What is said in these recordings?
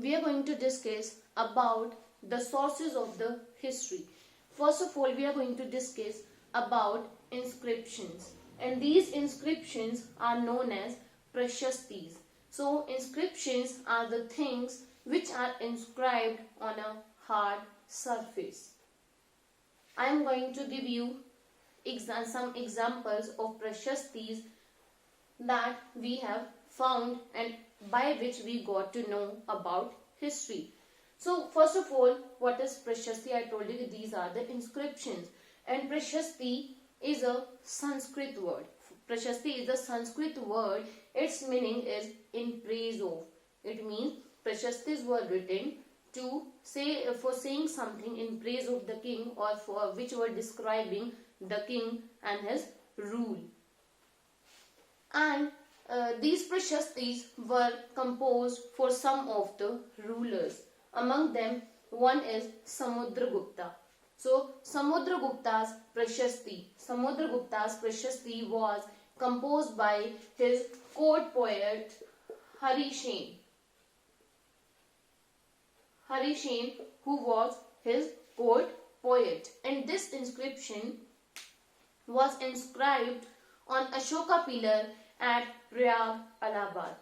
we are going to discuss about the sources of the history. First of all, we are going to discuss about inscriptions, and these inscriptions are known as prashastis. So inscriptions are the things which are inscribed on a hard surface. I am going to give you some examples of prashastis that we have found and by which we got to know about history. So first of all, what is prashasti? I told you these are the inscriptions, and prashasti is a Sanskrit word. Prashasti is a Sanskrit word. Its meaning is in praise of. It means prashastis were written to say for saying something in praise of the king, or for which were describing the king and his rule. And these prashastis were composed for some of the rulers. Among them, one is Samudragupta. So Samudragupta's prashasti was composed by his court poet Harishen, who was his court poet, and this inscription was inscribed on Ashoka pillar at Prayag, Allahabad.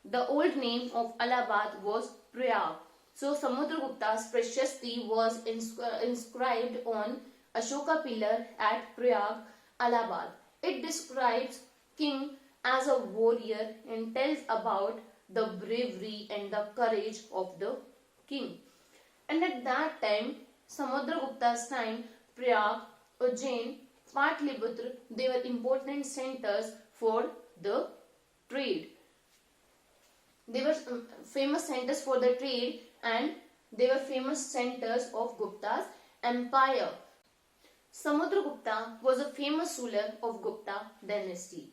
The old name of Allahabad was Prayag. So Samudragupta's prashasti was inscribed on Ashoka pillar at Prayag, Allahabad. It describes king as a warrior and tells about the bravery and the courage of the king. And at that time, Samudragupta's time, Prayag, Ujjain, Patliputra, they were important centers for the trade. They were famous centers for the trade, and they were famous centers of Gupta's empire. Samudragupta was a famous ruler of Gupta dynasty.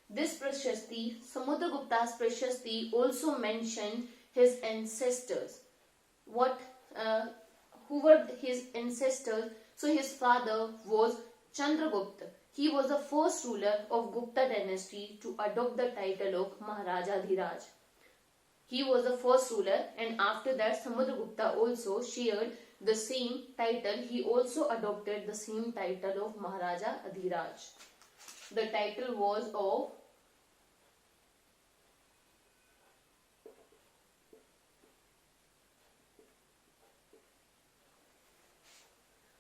This prashasti, Samudragupta's prashasti, also mentioned his ancestors. Who were his ancestors? So his father was Chandragupta. He was the first ruler of Gupta dynasty to adopt the title of Maharaja Dhiraj. He was the first ruler, and after that Samudragupta also shared the same title. He also adopted the same title of Maharaja Adhiraj. The title was of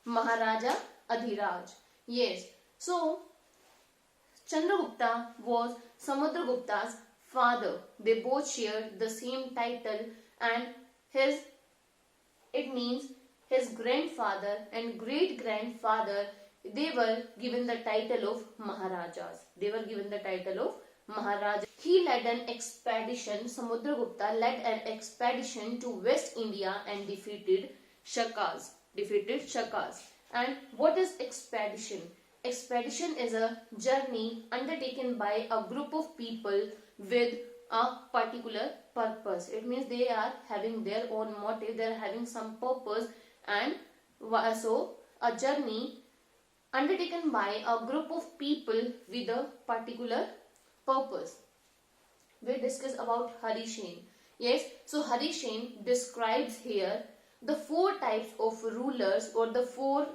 Maharaja Adhiraj. Yes. So Chandragupta was Samudragupta's father. They both shared the same title, and it means his grandfather and great grandfather, they were given the title of Maharajas. He led an expedition, Samudragupta led an expedition to West India and defeated Shakas. And what is expedition? Expedition is a journey undertaken by a group of people with a particular purpose. It means they are having their own motive, they are having some purpose, and so a journey undertaken by a group of people with a particular purpose. We discuss about Harishen. Yes, so Harishen describes here the four types of rulers, or the four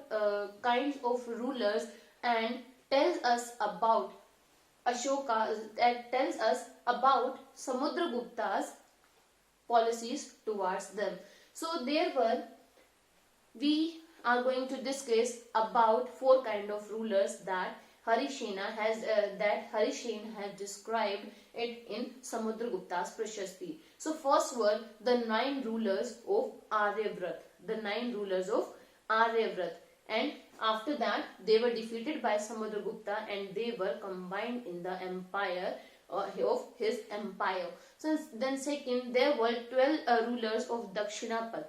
kinds of rulers, and tells us about Ashoka, that tells us about Samudragupta's policies towards them. So we are going to discuss about four kind of rulers that Harishen has described it in Samudragupta's prashasti. So first were the 9 rulers of Aryavrat. And after that they were defeated by Samudragupta, and they were combined in the empire of his empire. So then second, there were 12 rulers of Dakshinapat.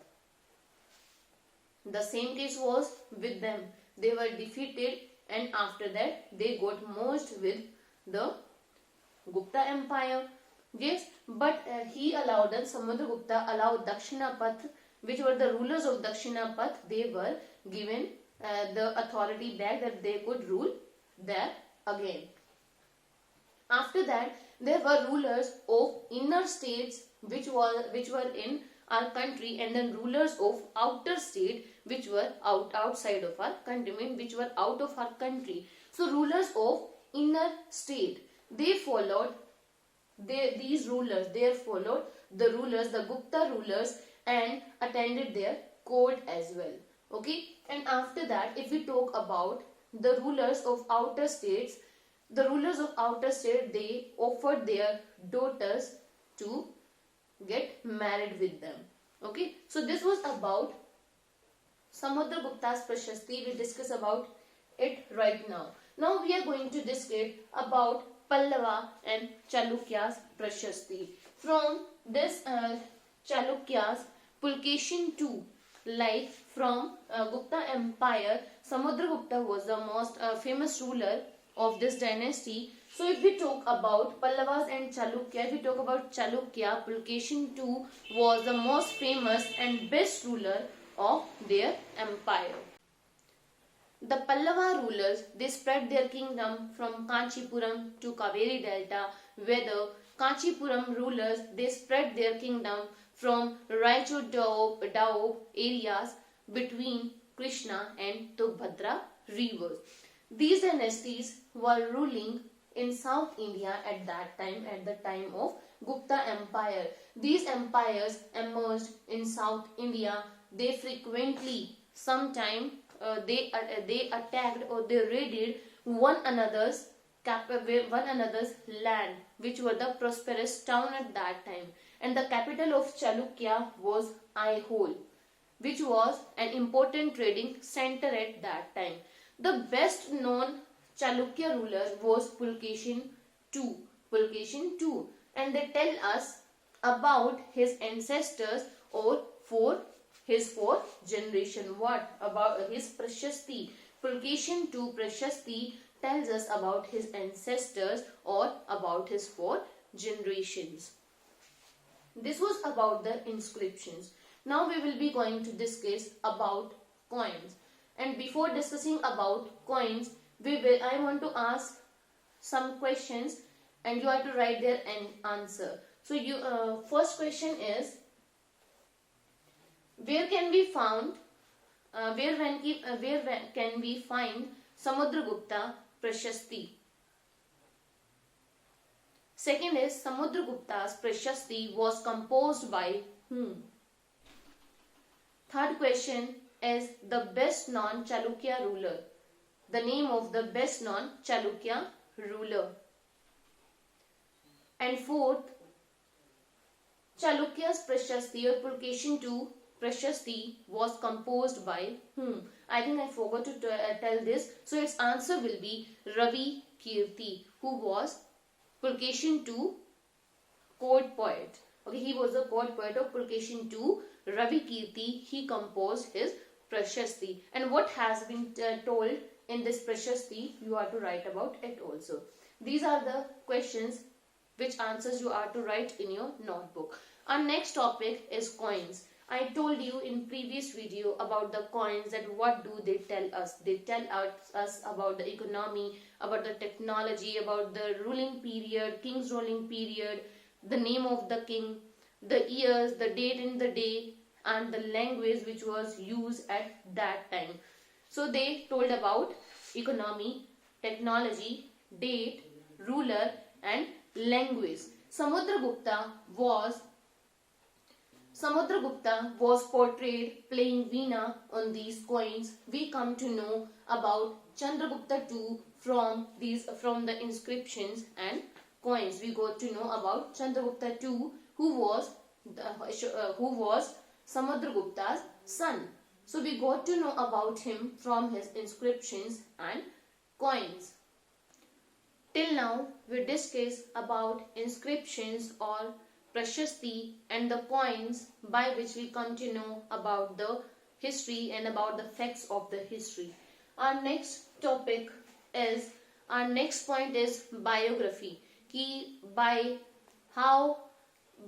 The same case was with them. They were defeated, and after that they got merged with the Gupta empire. Yes, but Samudragupta allowed Dakshinapat, which were the rulers of Dakshinapat, they were given the authority back, that they could rule there again. After that, there were rulers of inner states which were in our country, and then rulers of outer state which were outside of our country, which were out of our country. So rulers of inner state, they followed these rulers, they followed the rulers, the Gupta rulers, and attended their court as well. Okay, and after that, if we talk about the rulers of outer states, the rulers of outer state, they offered their daughters to get married with them. Okay, so this was about Samudragupta's Prashasti. We discuss about it right now. Now we are going to discuss about Pallava and Chalukya's Prashasti. From this Chalukya's Pulkeshin II, like from Gupta Empire, Samudragupta was the most famous ruler of this dynasty. So if we talk about Pallavas and Chalukya, if we talk about Chalukya, Pulkeshin II was the most famous and best ruler of their empire. The Pallava rulers, they spread their kingdom from Kanchipuram to Kaveri Delta, where the Kanchipuram rulers, they spread their kingdom from Raichur Daob areas between Krishna and Tubhadra rivers. These dynasties were ruling in South India at that time, at the time of Gupta Empire. These empires emerged in South India. They frequently, sometime they attacked or they raided one another's land, which were the prosperous town at that time. And the capital of Chalukya was Aihole, which was an important trading center at that time. The best known Chalukya ruler was Pulkeshin II, and they tell us about his ancestors or his fourth generation. What about his Prashasti? Pulkeshin II Prashasti tells us about his ancestors or about his four generations. This was about the inscriptions. Now we will be going to discuss about coins. And before discussing about coins, I want to ask some questions and you have to write their answer. So first question is, where can we find Samudragupta Prashasti? Second is, Samudragupta's Prashasti was composed by whom? Third question is, the best known Chalukya ruler. The name of the best known Chalukya ruler. And fourth, Chalukya's Prashasti or Pulkeshin II Prashasti was composed by whom? I think I forgot to tell this. So its answer will be Ravi Kirti, who was Pulkeshin II court poet. Okay, he was the court poet of Pulkeshin II. Ravi Kirti, he composed his Prashasti. And what has been told in this Prashasti, you are to write about it also. These are the questions which answers you are to write in your notebook. Our next topic is coins. I told you in previous video about the coins, that what do they tell us? They tell us about the economy, about the technology, about the ruling period, king's ruling period, the name of the king, the years, the date in the day, and the language which was used at that time. So they told about economy, technology, date, ruler, and language. Samudragupta was portrayed playing veena on these coins. We come to know about Chandragupta II from the inscriptions and coins. We got to know about Chandragupta II, who was Samudragupta's son. So we got to know about him from his inscriptions and coins. Till now, we discussed about inscriptions or Prashasti and the coins by which we come to know about the history and about the facts of the history. Our next point is biography. By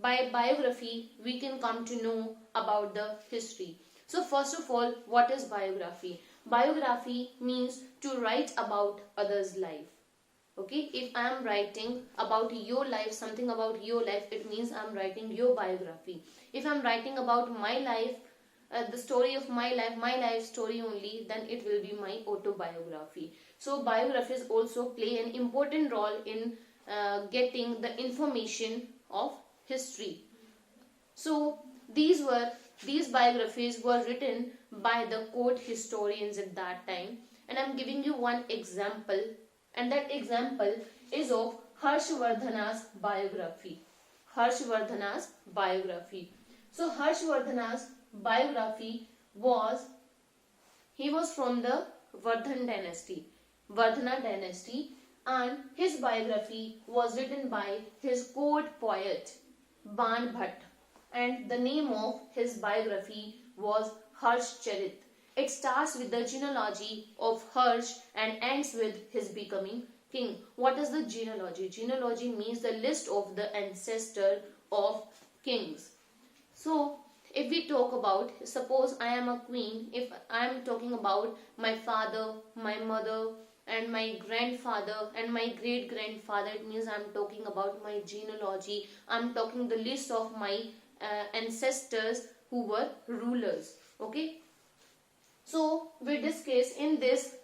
biography, we can come to know about the history. So first of all, what is biography? Biography means to write about others' life. Okay, if I am writing about your life, something about your life, it means I am writing your biography. If I am writing about my life, the story of my life story only, then it will be my autobiography. So biographies also play an important role in getting the information of history. So these biographies were written by the court historians at that time, and I'm giving you one example, and that example is of Harshvardhana's biography. Harshvardhana's biography. So Harshvardhana's biography was, he was from the Vardhana dynasty, and his biography was written by his court poet Ban Bhatt, and the name of his biography was Harshcharit. It starts with the genealogy of Harsh and ends with his becoming king. What is the genealogy? Genealogy means the list of the ancestor of kings. So if we talk about, suppose I am a queen, if I am talking about my father, my mother, and my grandfather and my great grandfather, it means I am talking about my genealogy. I am talking the list of my ancestors who were rulers. Okay, so we discuss in this,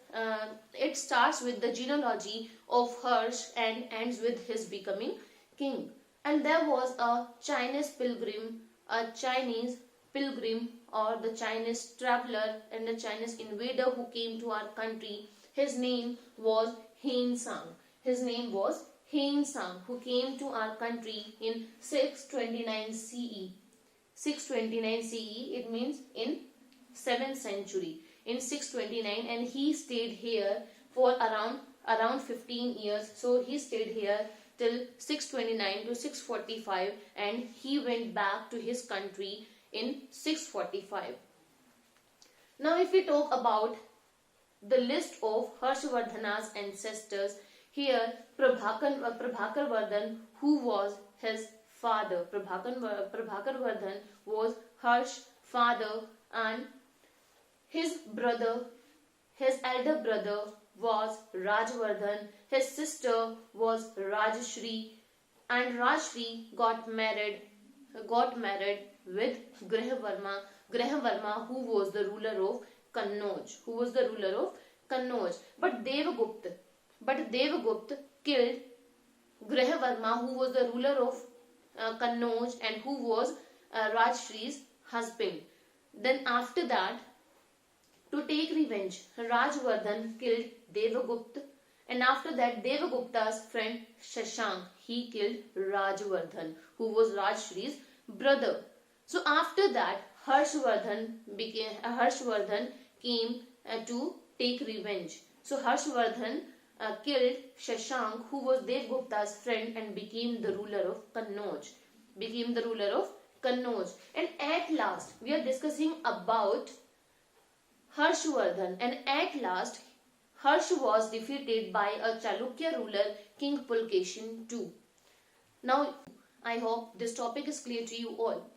it starts with the genealogy of Harsh and ends with his becoming king. And there was a Chinese pilgrim or the Chinese traveler and the Chinese invader who came to our country. His name was Hien Sang. His name was Hien Sang, who came to our country in 629 CE. 629 CE, it means in 7th century. In 629, and he stayed here for around 15 years. So he stayed here till 629 to 645, and he went back to his country in 645. Now if we talk about the list of Harshvardhana's ancestors, here Prabhakar Vardhan, who was his father. Prabhakar Vardhan was Harsh's father, and his elder brother was Rajvardhan, his sister was Rajshri, and Rajshri got married with Grahavarma, who was the ruler of Kannauj. But Devagupta killed Grahavarma, who was the ruler of Kannauj and who was Rajshri's husband. Then after that, to take revenge, Rajvardhan killed Devagupta, and after that Devagupta's friend Shashank, he killed Rajvardhan, who was Rajshri's brother. So after that, Harshvardhan came to take revenge. So Harshvardhan killed Shashank, who was Devagupta's friend, and became the ruler of Kannauj. And at last, we are discussing about Harshvardhan, and at last Harsh was defeated by a Chalukya ruler, King Pulkeshin II. Now I hope this topic is clear to you all.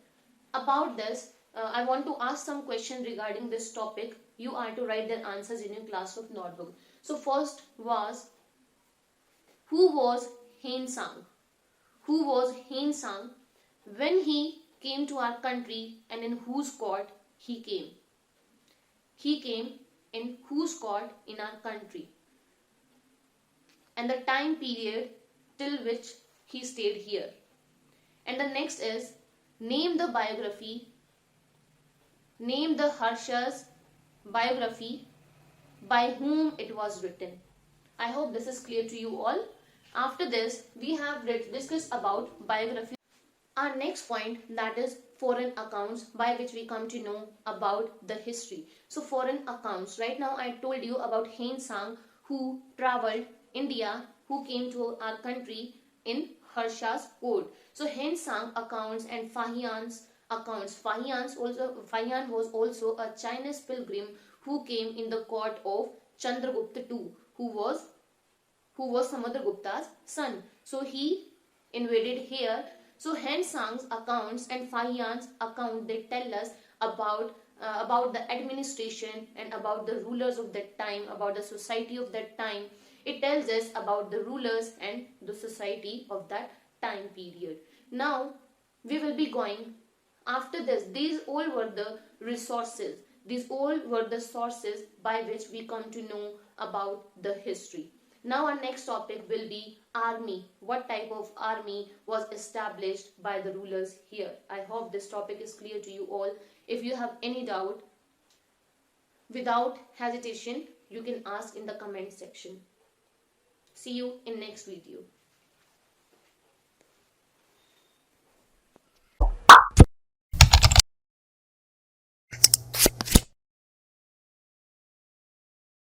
About this, I want to ask some questions regarding this topic. You are to write their answers in your classwork notebook. So first was, who was Hien Sang? Who was Hien Sang? When he came to our country, and in whose court he came? He came in whose court in our country? And the time period till which he stayed here. And the next is, name the biography. Name the Harsha's biography, by whom it was written. I hope this is clear to you all. After this, we have discussed about biography. Our next point, that is foreign accounts, by which we come to know about the history. So foreign accounts. Right now I told you about Hien Sang, who traveled India, who came to our country in Harsha's court. So Hien Sang accounts and Fahian's accounts. Fahian was also a Chinese pilgrim who came in the court of Chandragupta II, who was Samudragupta's son. So he invaded here. So Hien Sang's accounts and Fahian's account, they tell us about the administration and about the rulers of that time, about the society of that time. It tells us about the rulers and the society of that time period. Now we will be going after this. These all were the resources. These all were the sources by which we come to know about the history. Now our next topic will be army. What type of army was established by the rulers here? I hope this topic is clear to you all. If you have any doubt, without hesitation, you can ask in the comment section. See you in next video.